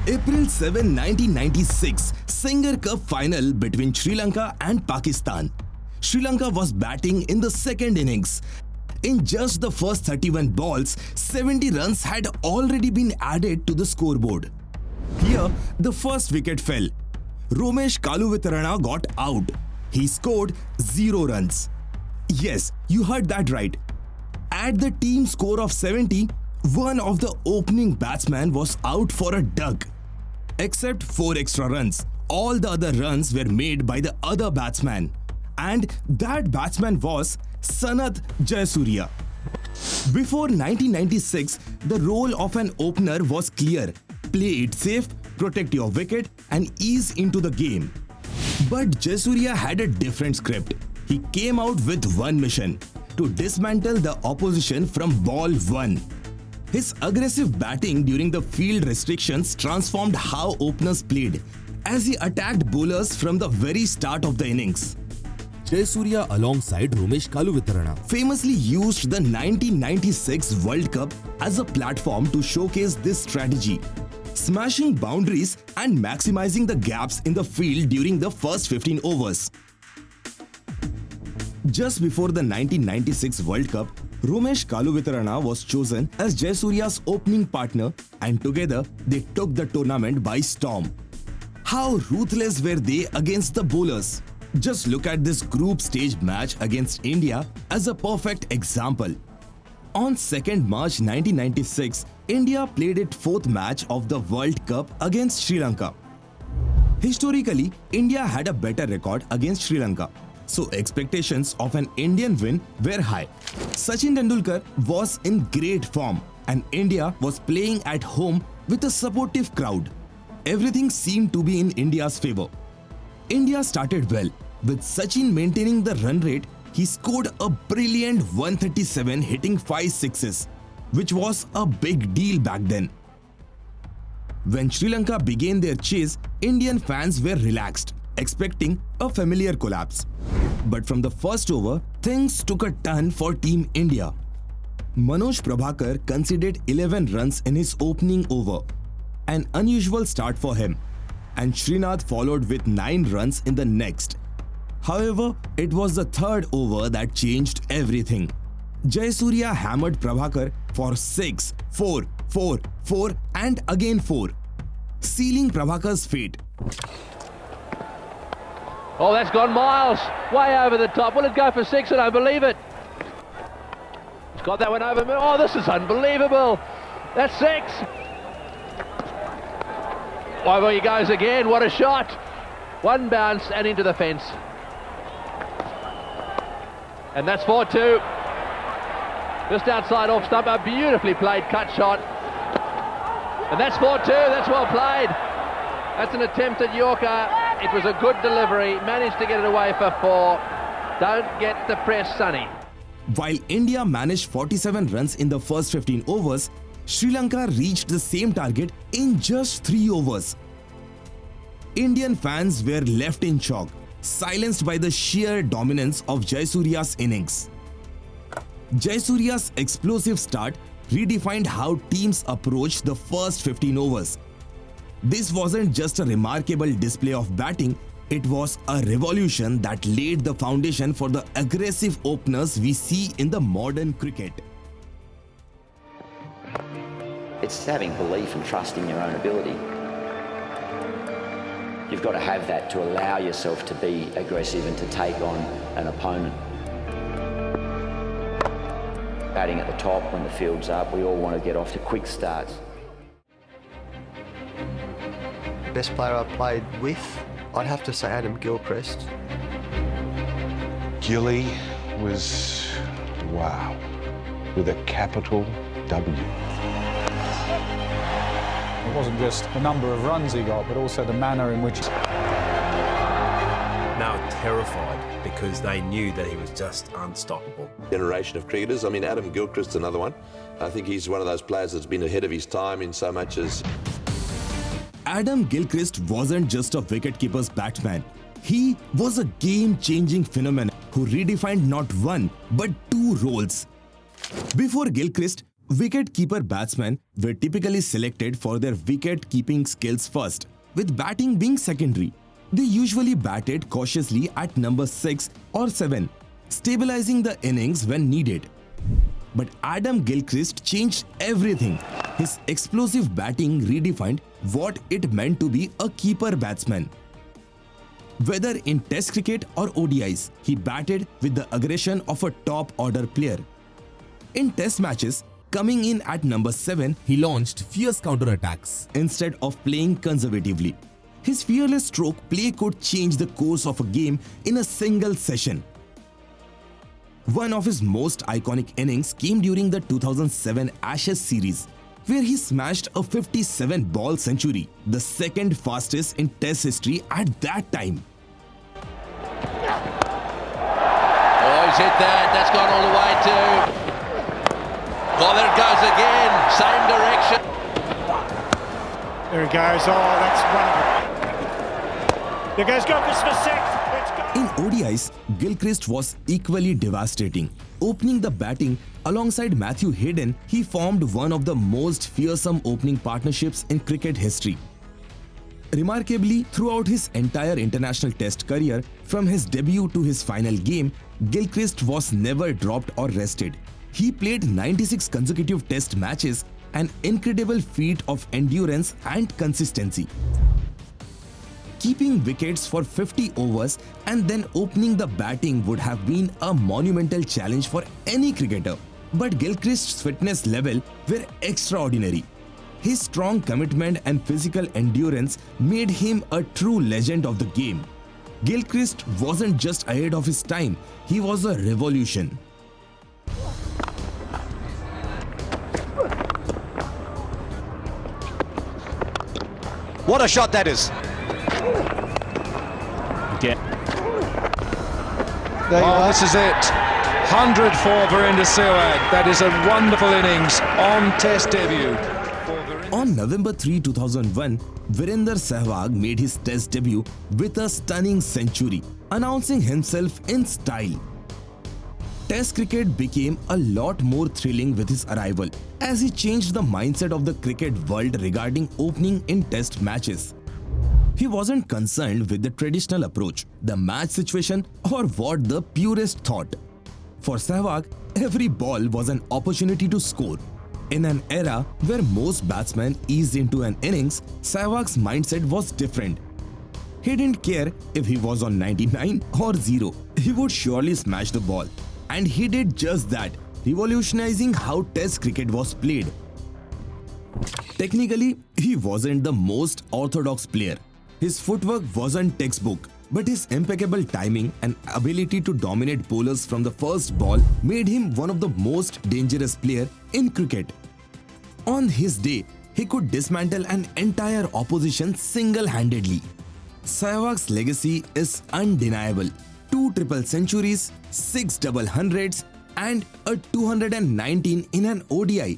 April 7, 1996, Singer Cup final between Sri Lanka and Pakistan. Sri Lanka was batting in the second innings. In just the first 31 balls, 70 runs had already been added to the scoreboard. Here, the first wicket fell. Romesh Kaluvitarana got out. He scored 0 runs. Yes, you heard that right. At the team score of 70, one of the opening batsmen was out for a duck. Except 4 extra runs, all the other runs were made by the other batsman. And that batsman was Sanath Jayasuriya. Before 1996, the role of an opener was clear. Play it safe, protect your wicket and ease into the game. But Jayasuriya had a different script. He came out with one mission: to dismantle the opposition from ball 1. His aggressive batting during the field restrictions transformed how openers played, as he attacked bowlers from the very start of the innings. Jayasuriya alongside Romesh Kaluvitarana Famously used the 1996 World Cup as a platform to showcase this strategy, smashing boundaries and maximizing the gaps in the field during the first 15 overs. Just before the 1996 World Cup, Romesh Kaluvitarana was chosen as Jayasuriya's opening partner, and together they took the tournament by storm. How ruthless were they against the bowlers? Just look at this group stage match against India as a perfect example. On 2nd March 1996, India played its 4th match of the World Cup against Sri Lanka. Historically, India had a better record against Sri Lanka, so expectations of an Indian win were high. Sachin Tendulkar was in great form and India was playing at home with a supportive crowd. Everything seemed to be in India's favour. India started well, with Sachin maintaining the run rate. He scored a brilliant 137 hitting 5 sixes, which was a big deal back then. When Sri Lanka began their chase, Indian fans were relaxed, expecting a familiar collapse. But from the first over, things took a turn for Team India. Manoj Prabhakar conceded 11 runs in his opening over, an unusual start for him, and Srinath followed with 9 runs in the next. However, it was the third over that changed everything. Jayasuriya hammered Prabhakar for 6, 4, 4, 4 and again 4, sealing Prabhakar's fate. Oh, that's gone miles, way over the top. Will it go for 6? I don't believe it. It's got that one over. Oh, this is unbelievable. That's 6. Over he goes again. What a shot. One bounce and into the fence. And that's 4-2. Just outside off stump, a beautifully played cut shot. And that's 4-2. That's well played. That's an attempted Yorker. It was a good delivery. Managed to get it away for 4. Don't get the press, Sonny. While India managed 47 runs in the first 15 overs, Sri Lanka reached the same target in just 3 overs. Indian fans were left in shock, silenced by the sheer dominance of Jayasuriya's innings. Jayasuriya's explosive start redefined how teams approached the first 15 overs. This wasn't just a remarkable display of batting, it was a revolution that laid the foundation for the aggressive openers we see in the modern cricket. It's having belief and trust in your own ability. You've got to have that to allow yourself to be aggressive and to take on an opponent. Batting at the top when the field's up, we all want to get off to quick starts. Best player I played with, I'd have to say Adam Gilchrist. Gilly was, wow, with a capital W. It wasn't just the number of runs he got, but also the manner in which... Now terrified because they knew that he was just unstoppable. Generation of cricketers. I mean, Adam Gilchrist's another one. I think he's one of those players that's been ahead of his time in so much as... Adam Gilchrist wasn't just a wicket-keeper's batsman. He was a game-changing phenomenon who redefined not one, but 2 roles. Before Gilchrist, Wicket-keeper batsmen were typically selected for their wicket-keeping skills first, with batting being secondary. They usually batted cautiously at number 6 or 7, stabilizing the innings when needed. But Adam Gilchrist changed everything. His explosive batting redefined what it meant to be a keeper batsman. Whether in Test cricket or ODIs, he batted with the aggression of a top-order player. In Test matches, coming in at number 7, He launched fierce counterattacks. instead of playing conservatively. His fearless stroke play could change the course of a game in a single session. One of his most iconic innings came during the 2007 Ashes series, where he smashed a 57-ball century, the second fastest in Test history at that time. Oh, he's hit that. That's gone all the way too. Oh, there it goes again. Same direction. There he goes. Oh, that's one. There goes Gilchrist for 6. Let's go. In ODIs, Gilchrist was equally devastating. Opening the batting alongside Matthew Hayden, he formed one of the most fearsome opening partnerships in cricket history. Remarkably, throughout his entire international Test career, from his debut to his final game, Gilchrist was never dropped or rested. He played 96 consecutive Test matches, an incredible feat of endurance and consistency. Keeping wickets for 50 overs and then opening the batting would have been a monumental challenge for any cricketer. But Gilchrist's fitness level were extraordinary. His strong commitment and physical endurance made him a true legend of the game. Gilchrist wasn't just ahead of his time, he was a revolution. What a shot that is! Again. This is it. 100 for Virender Sehwag. That is a wonderful innings on Test debut. On November 3, 2001, Virender Sehwag made his Test debut with a stunning century, announcing himself in style. Test cricket became a lot more thrilling with his arrival, as he changed the mindset of the cricket world regarding opening in Test matches. He wasn't concerned with the traditional approach, the match situation, or what the purists thought. For Sehwag, every ball was an opportunity to score. In an era where most batsmen eased into an innings, Sehwag's mindset was different. He didn't care if he was on 99 or 0, he would surely smash the ball. And he did just that, revolutionizing how Test cricket was played. Technically, he wasn't the most orthodox player. His footwork wasn't textbook, but his impeccable timing and ability to dominate bowlers from the first ball made him one of the most dangerous players in cricket. On his day, he could dismantle an entire opposition single-handedly. Sehwag's legacy is undeniable. 2 triple centuries, 6 double hundreds, and a 219 in an ODI.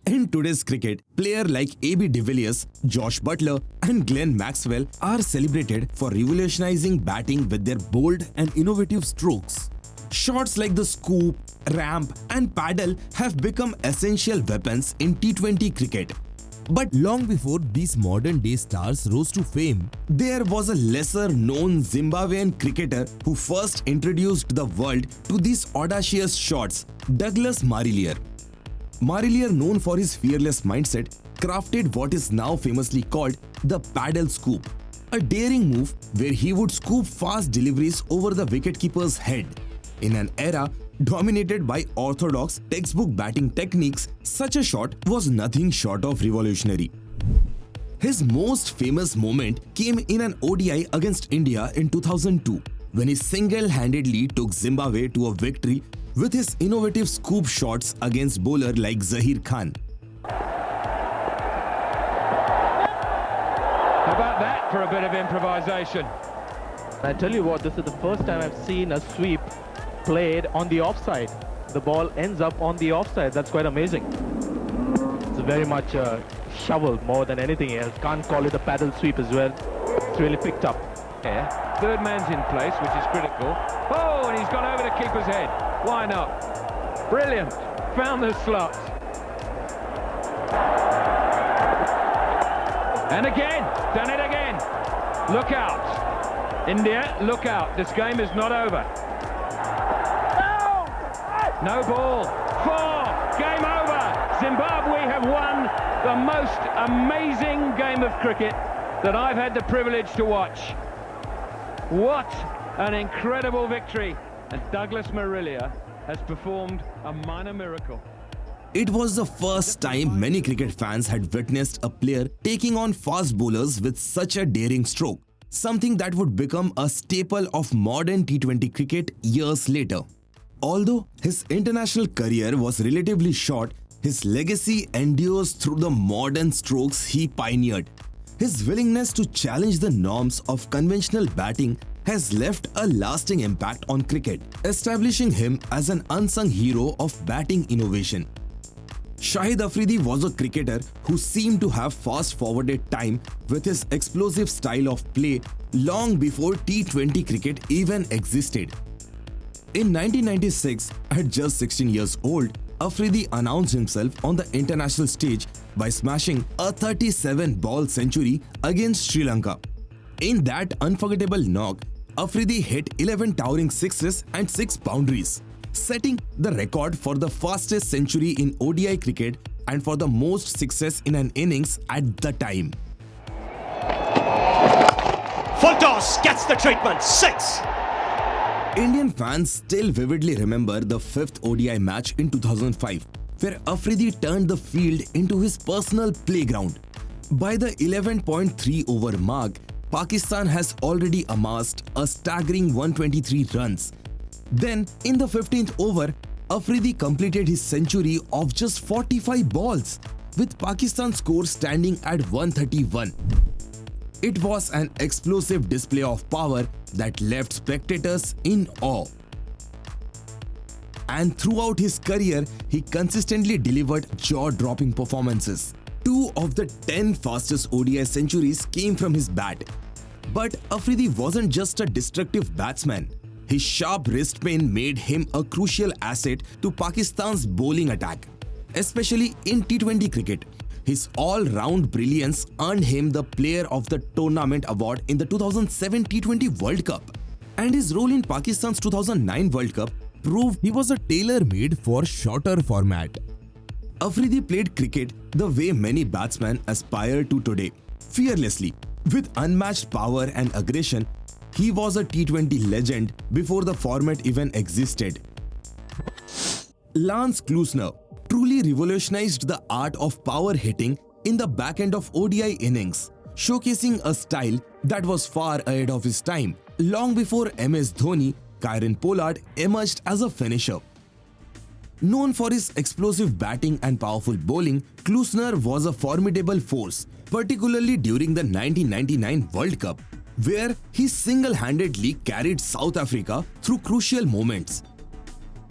In today's cricket, players like A.B. de Villiers, Josh Butler, and Glenn Maxwell are celebrated for revolutionizing batting with their bold and innovative strokes. Shots like the scoop, ramp, and paddle have become essential weapons in T20 cricket. But Long before these modern-day stars rose to fame, there was a lesser-known Zimbabwean cricketer who first introduced the world to these audacious shots, Douglas Marillier. Marillier, known for his fearless mindset, crafted what is now famously called the paddle scoop, a daring move where he would scoop fast deliveries over the wicketkeeper's head. In an era dominated by orthodox textbook batting techniques, such a shot was nothing short of revolutionary. His most famous moment came in an ODI against India in 2002, when he single-handedly took Zimbabwe to a victory with his innovative scoop shots against bowlers like Zahir Khan. How about that for a bit of improvisation? I tell you what, this is the first time I've seen a sweep played on the offside. The ball ends up on the offside. That's quite amazing. It's very much a shovel more than anything else. Can't call it a paddle sweep as well. It's really picked up. Yeah. Third man's in place, which is critical. Oh, and he's gone over the keeper's head. Why not? Brilliant. found the slot. And again, done it again. Look out. India, look out. This game is not over. No ball. 4. Game over. Zimbabwe have won the most amazing game of cricket that I've had the privilege to watch. What an incredible victory. And Douglas Marilia has performed a minor miracle. It was the first time many cricket fans had witnessed a player taking on fast bowlers with such a daring stroke, something that would become a staple of modern T20 cricket years later. Although his international career was relatively short, his legacy endures through the modern strokes he pioneered. His willingness to challenge the norms of conventional batting has left a lasting impact on cricket, establishing him as an unsung hero of batting innovation. Shahid Afridi was a cricketer who seemed to have fast-forwarded time with his explosive style of play long before T20 cricket even existed. In 1996, at just 16 years old, Afridi announced himself on the international stage by smashing a 37-ball century against Sri Lanka. In that unforgettable knock, Afridi hit 11 towering sixes and 6 boundaries, setting the record for the fastest century in ODI cricket and for the most sixes in an innings at the time. Full toss, gets the treatment, 6. Indian fans still vividly remember the 5th ODI match in 2005, where Afridi turned the field into his personal playground. By the 11.3 over mark, Pakistan has already amassed a staggering 123 runs. Then, in the 15th over, Afridi completed his century of just 45 balls, with Pakistan's score standing at 131. It was an explosive display of power that left spectators in awe. And throughout his career, he consistently delivered jaw-dropping performances. 2 of the 10 fastest ODI centuries came from his bat. But Afridi wasn't just a destructive batsman. His sharp wrist pain made him a crucial asset to Pakistan's bowling attack, especially in T20 cricket. His all-round brilliance earned him the Player of the Tournament award in the 2007 T20 World Cup. And his role in Pakistan's 2009 World Cup proved he was a tailor-made for shorter format. Afridi played cricket the way many batsmen aspire to today, fearlessly. With unmatched power and aggression, he was a T20 legend before the format even existed. Lance Klusener truly revolutionized the art of power hitting in the back end of ODI innings, showcasing a style that was far ahead of his time, long before MS Dhoni, Kieron Pollard emerged as a finisher. Known for his explosive batting and powerful bowling, Klusener was a formidable force, particularly during the 1999 World Cup, where he single-handedly carried South Africa through crucial moments.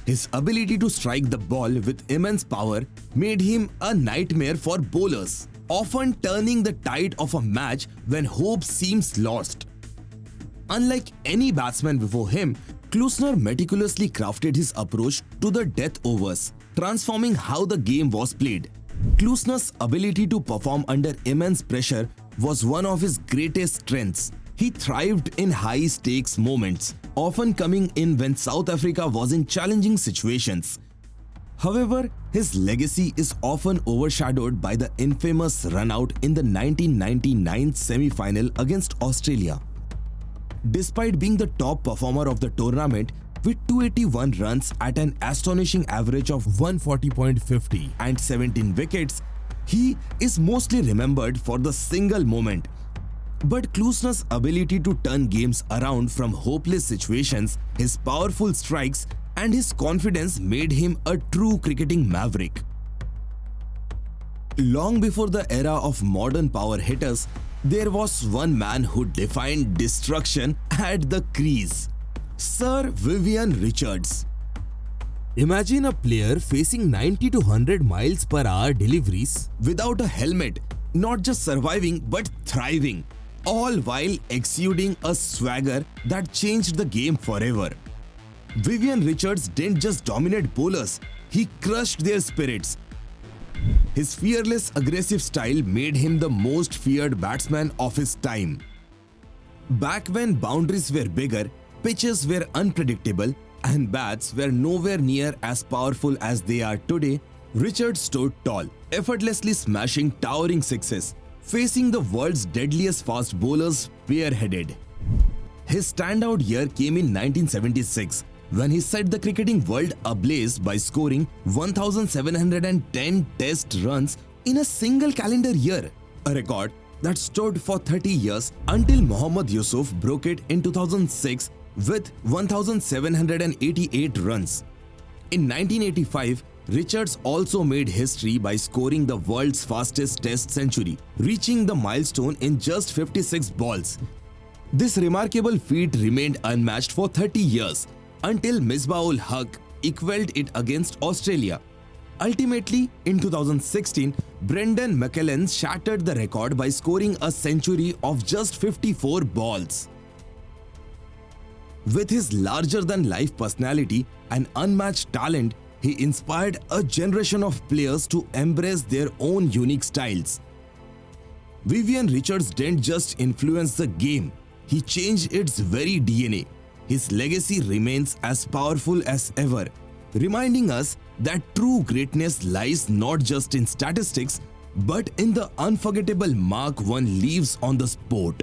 His ability to strike the ball with immense power made him a nightmare for bowlers, often turning the tide of a match when hope seems lost. Unlike any batsman before him, Klusener meticulously crafted his approach to the death overs, transforming how the game was played. Klusener's ability to perform under immense pressure was one of his greatest strengths. He thrived in high-stakes moments, often coming in when South Africa was in challenging situations. However, his legacy is often overshadowed by the infamous run-out in the 1999 semi-final against Australia. Despite being the top performer of the tournament with 281 runs at an astonishing average of 140.50 and 17 wickets, he is mostly remembered for the single moment. But Klusener's ability to turn games around from hopeless situations, his powerful strikes, and his confidence made him a true cricketing maverick. Long before the era of modern power hitters, there was one man who defined destruction at the crease: Sir Viv Richards. Imagine a player facing 90 to 100 miles per hour deliveries without a helmet, not just surviving but thriving, all while exuding a swagger that changed the game forever. Viv Richards didn't just dominate bowlers, He crushed their spirits. His fearless, aggressive style made him the most feared batsman of his time. Back when boundaries were bigger, pitches were unpredictable, and bats were nowhere near as powerful as they are today, Richards stood tall, effortlessly smashing towering sixes, facing the world's deadliest fast bowlers bareheaded. His standout year came in 1976, when he set the cricketing world ablaze by scoring 1,710 test runs in a single calendar year, a record that stood for 30 years until Mohammad Yusuf broke it in 2006 with 1,788 runs. In 1985, Richards also made history by scoring the world's fastest test century, reaching the milestone in just 56 balls. This remarkable feat remained unmatched for 30 years, until Misbah-ul-Haq equalled it against Australia. Ultimately, in 2016, Brendan McCullum shattered the record by scoring a century of just 54 balls. With his larger-than-life personality and unmatched talent, he inspired a generation of players to embrace their own unique styles. Viv Richards didn't just influence the game, he changed its very DNA. His legacy remains as powerful as ever, reminding us that true greatness lies not just in statistics, but in the unforgettable mark one leaves on the sport.